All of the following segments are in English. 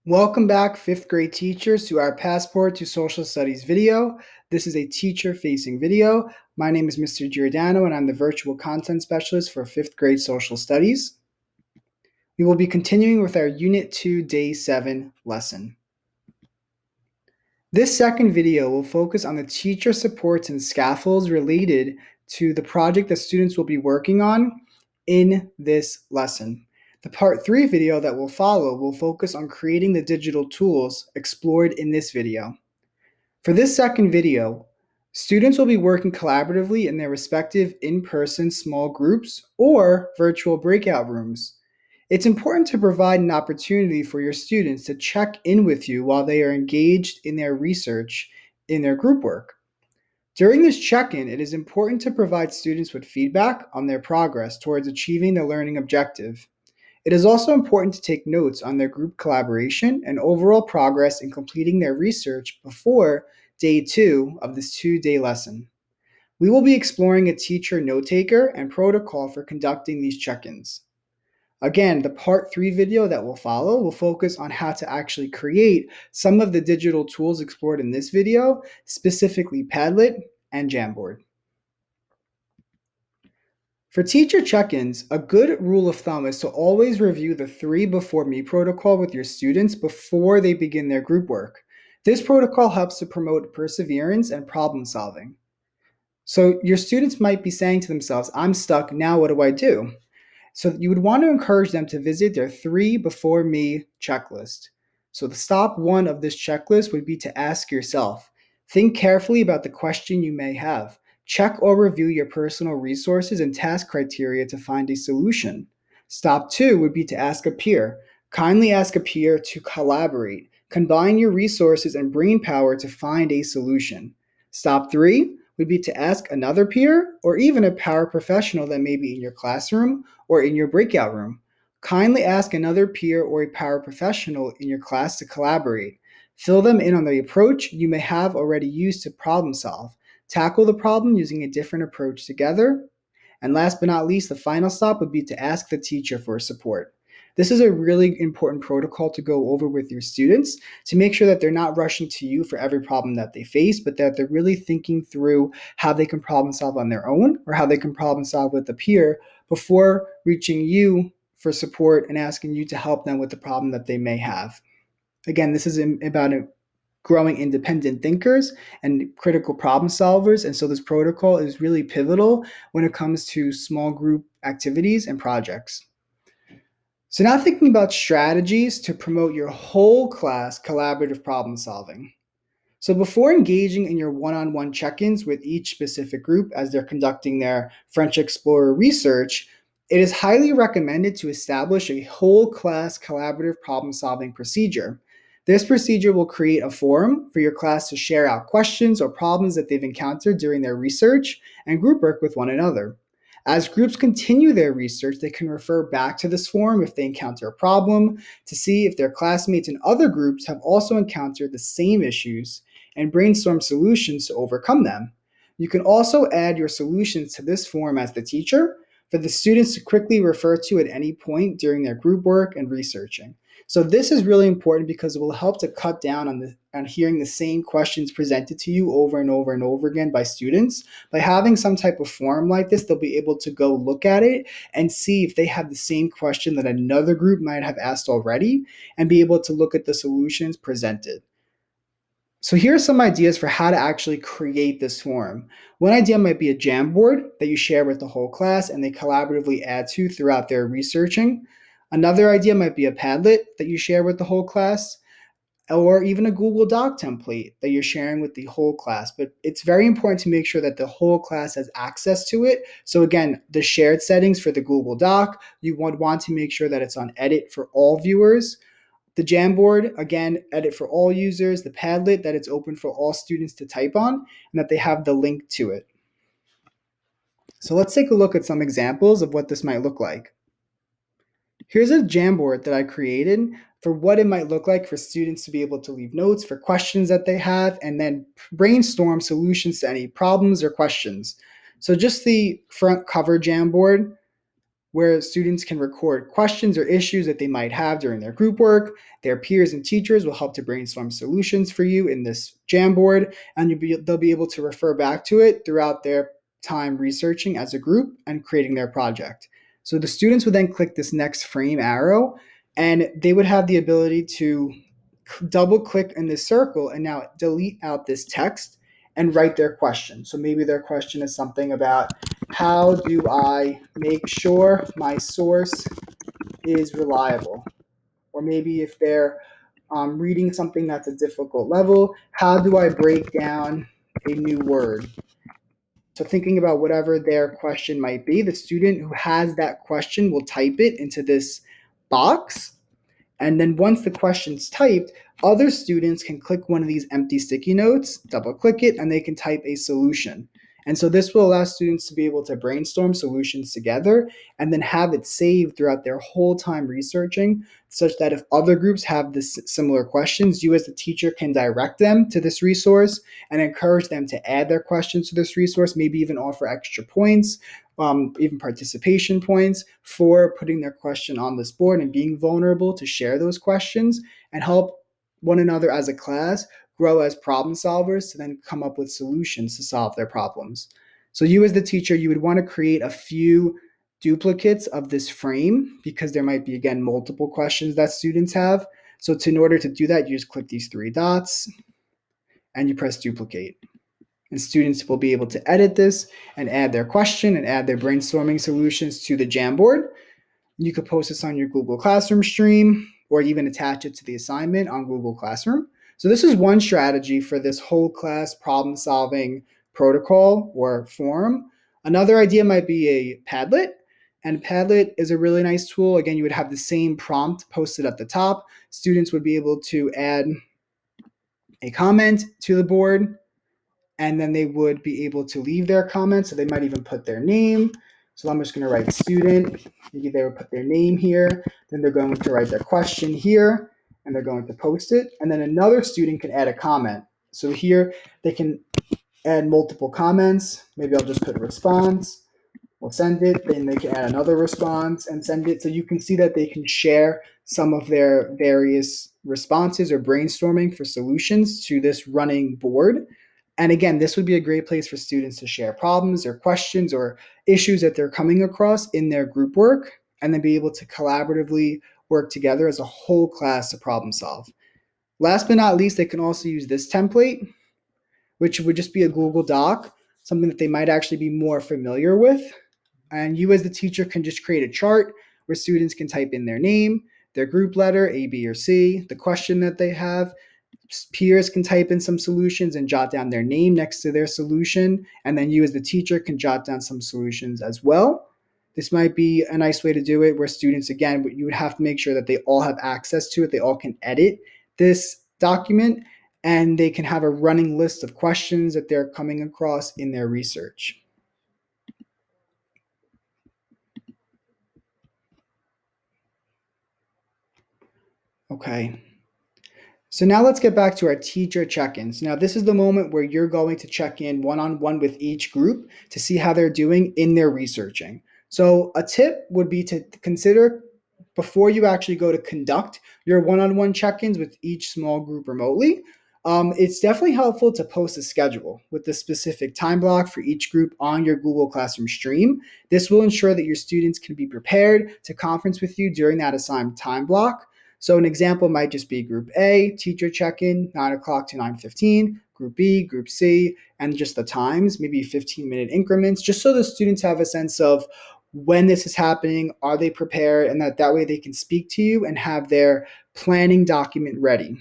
Welcome back, 5th grade teachers, to our Passport to Social Studies video. This is a teacher-facing video. My name is Mr. Giordano, and I'm the Virtual Content Specialist for 5th grade Social Studies. We will be continuing with our Unit 2, Day 7 lesson. This second video will focus on the teacher supports and scaffolds related to the project that students will be working on in this lesson. The part 3 video that will follow will focus on creating the digital tools explored in this video. For this second video, students will be working collaboratively in their respective in-person small groups or virtual breakout rooms. It's important to provide an opportunity for your students to check in with you while they are engaged in their research in their group work. During this check-in, it is important to provide students with feedback on their progress towards achieving the learning objective. It is also important to take notes on their group collaboration and overall progress in completing their research before day 2 of this 2-day lesson. We will be exploring a teacher note-taker and protocol for conducting these check-ins. Again, the part 3 video that will follow will focus on how to actually create some of the digital tools explored in this video, specifically Padlet and Jamboard. For teacher check-ins, a good rule of thumb is to always review the 3 before me protocol with your students before they begin their group work. This protocol helps to promote perseverance and problem solving. So your students might be saying to themselves, I'm stuck, now what do I do? So you would want to encourage them to visit their 3 before me checklist. So the stop 1 of this checklist would be to ask yourself, think carefully about the question you may have. Check or review your personal resources and task criteria to find a solution. Stop 2 would be to ask a peer. Kindly ask a peer to collaborate. Combine your resources and brain power to find a solution. Stop 3 would be to ask another peer or even a paraprofessional that may be in your classroom or in your breakout room. Kindly ask another peer or a paraprofessional in your class to collaborate. Fill them in on the approach you may have already used to problem solve. Tackle the problem using a different approach together. And last but not least, the final stop would be to ask the teacher for support. This is a really important protocol to go over with your students to make sure that they're not rushing to you for every problem that they face, but that they're really thinking through how they can problem solve on their own or how they can problem solve with a peer before reaching you for support and asking you to help them with the problem that they may have. Again, this is about growing independent thinkers and critical problem solvers. And so this protocol is really pivotal when it comes to small group activities and projects. So now thinking about strategies to promote your whole class collaborative problem solving. So before engaging in your one-on-one check-ins with each specific group as they're conducting their French Explorer research, it is highly recommended to establish a whole class collaborative problem-solving procedure. This procedure will create a forum for your class to share out questions or problems that they've encountered during their research and group work with one another. As groups continue their research, they can refer back to this forum if they encounter a problem to see if their classmates in other groups have also encountered the same issues and brainstorm solutions to overcome them. You can also add your solutions to this forum as the teacher for the students to quickly refer to at any point during their group work and researching. So this is really important because it will help to cut down on hearing the same questions presented to you over and over and over again by students. By having some type of forum like this, they'll be able to go look at it and see if they have the same question that another group might have asked already and be able to look at the solutions presented. So here are some ideas for how to actually create this forum. One idea might be a Jamboard that you share with the whole class and they collaboratively add to throughout their researching. Another idea might be a Padlet that you share with the whole class, or even a Google Doc template that you're sharing with the whole class. But it's very important to make sure that the whole class has access to it. So again, the shared settings for the Google Doc, you would want to make sure that it's on edit for all viewers. The Jamboard, again, edit for all users. The Padlet, that it's open for all students to type on, and that they have the link to it. So let's take a look at some examples of what this might look like. Here's a Jamboard that I created for what it might look like for students to be able to leave notes for questions that they have and then brainstorm solutions to any problems or questions. So just the front cover Jamboard where students can record questions or issues that they might have during their group work. Their peers and teachers will help to brainstorm solutions for you in this Jamboard, and they'll be able to refer back to it throughout their time researching as a group and creating their project. So the students would then click this next frame arrow, and they would have the ability to double click in this circle and now delete out this text and write their question. So maybe their question is something about, how do I make sure my source is reliable? Or maybe if they're reading something that's a difficult level, how do I break down a new word? So thinking about whatever their question might be, the student who has that question will type it into this box, and then once the question's typed, other students can click one of these empty sticky notes, double click it, and they can type a solution. And so this will allow students to be able to brainstorm solutions together and then have it saved throughout their whole time researching, such that if other groups have this similar questions, you as the teacher can direct them to this resource and encourage them to add their questions to this resource, maybe even offer extra points, even participation points for putting their question on this board and being vulnerable to share those questions and help one another as a class grow as problem solvers to then come up with solutions to solve their problems. So you as the teacher, you would want to create a few duplicates of this frame because there might be, again, multiple questions that students have. So in order to do that, you just click these three dots and you press duplicate. And students will be able to edit this and add their question and add their brainstorming solutions to the Jamboard. You could post this on your Google Classroom stream or even attach it to the assignment on Google Classroom. So this is one strategy for this whole class problem solving protocol or forum. Another idea might be a Padlet. And Padlet is a really nice tool. Again, you would have the same prompt posted at the top. Students would be able to add a comment to the board, and then they would be able to leave their comments. So they might even put their name. So I'm just going to write student. Maybe they would put their name here. Then they're going to write their question here, and they're going to post it. And then another student can add a comment. So here they can add multiple comments. Maybe I'll just put response. We'll send it. Then they can add another response and send it. So you can see that they can share some of their various responses or brainstorming for solutions to this running board. And again, this would be a great place for students to share problems or questions or issues that they're coming across in their group work, and then be able to collaboratively work together as a whole class to problem solve. Last but not least, they can also use this template, which would just be a Google Doc, something that they might actually be more familiar with. And you as the teacher can just create a chart where students can type in their name, their group letter, A, B, or C, the question that they have. Peers can type in some solutions and jot down their name next to their solution. And then you as the teacher can jot down some solutions as well. This might be a nice way to do it where students, again, you would have to make sure that they all have access to it. They all can edit this document and they can have a running list of questions that they're coming across in their research. Okay. So now let's get back to our teacher check-ins. Now this is the moment where you're going to check in one-on-one with each group to see how they're doing in their researching. So a tip would be to consider, before you actually go to conduct your one-on-one check-ins with each small group remotely, it's definitely helpful to post a schedule with the specific time block for each group on your Google Classroom stream. This will ensure that your students can be prepared to conference with you during that assigned time block. So an example might just be Group A, teacher check-in, 9 o'clock to 9:15, Group B, Group C, and just the times, maybe 15-minute increments, just so the students have a sense of when this is happening, are they prepared, and that way they can speak to you and have their planning document ready.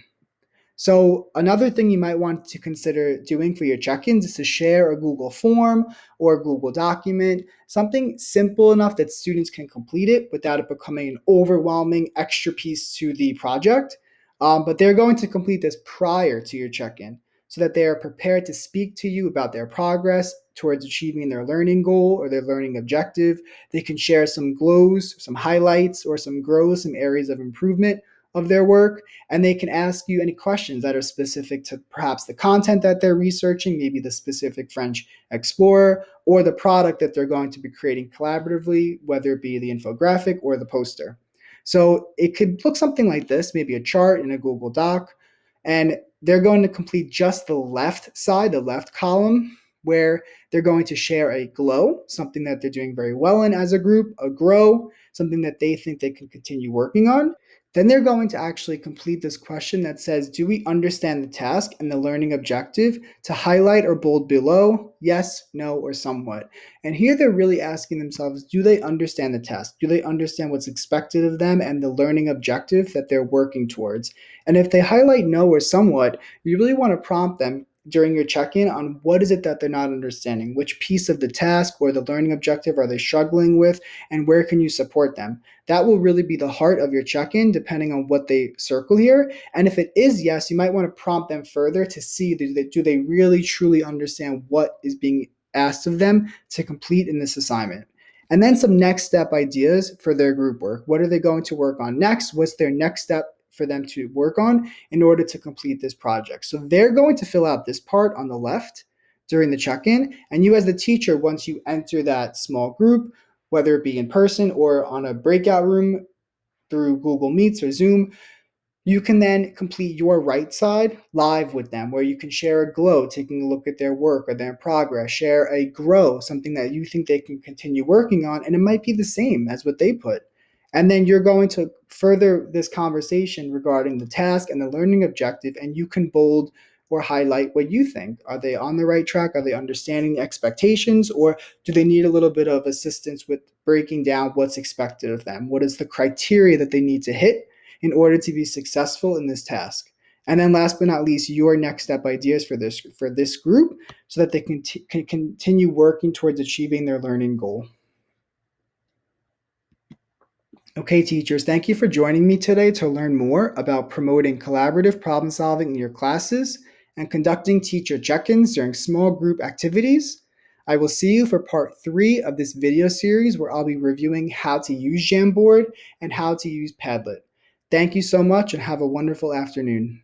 So another thing you might want to consider doing for your check-ins is to share a Google form or a Google document, something simple enough that students can complete it without it becoming an overwhelming extra piece to the project. But they're going to complete this prior to your check-in so that they are prepared to speak to you about their progress towards achieving their learning goal or their learning objective. They can share some glows, some highlights, or some grows, some areas of improvement of their work, and they can ask you any questions that are specific to perhaps the content that they're researching, maybe the specific French explorer, or the product that they're going to be creating collaboratively, whether it be the infographic or the poster. So it could look something like this, maybe a chart in a Google Doc, and they're going to complete just the left side, the left column, where they're going to share a glow, something that they're doing very well in as a group, a grow, something that they think they can continue working on. Then they're going to actually complete this question that says, do we understand the task and the learning objective, to highlight or bold below, yes, no, or somewhat. And here they're really asking themselves, do they understand the task? Do they understand what's expected of them and the learning objective that they're working towards? And if they highlight no or somewhat, you really want to prompt them during your check-in on what is it that they're not understanding, which piece of the task or the learning objective are they struggling with, and where can you support them. That will really be the heart of your check-in, depending on what they circle here. And if it is yes, you might want to prompt them further to see, do they really truly understand what is being asked of them to complete in this assignment. And then some next step ideas for their group work. What are they going to work on next? What's their next step for them to work on in order to complete this project? So they're going to fill out this part on the left during the check-in, and you as the teacher, once you enter that small group, whether it be in person or on a breakout room through Google Meets or Zoom, you can then complete your right side live with them, where you can share a glow, taking a look at their work or their progress, share a grow, something that you think they can continue working on, and it might be the same as what they put. And then you're going to further this conversation regarding the task and the learning objective, and you can bold or highlight what you think. Are they on the right track? Are they understanding the expectations? Or do they need a little bit of assistance with breaking down what's expected of them? What is the criteria that they need to hit in order to be successful in this task? And then last but not least, your next step ideas for this group, so that they can continue working towards achieving their learning goal. Okay, teachers, thank you for joining me today to learn more about promoting collaborative problem solving in your classes and conducting teacher check-ins during small group activities. I will see you for part 3 of this video series, where I'll be reviewing how to use Jamboard and how to use Padlet. Thank you so much and have a wonderful afternoon.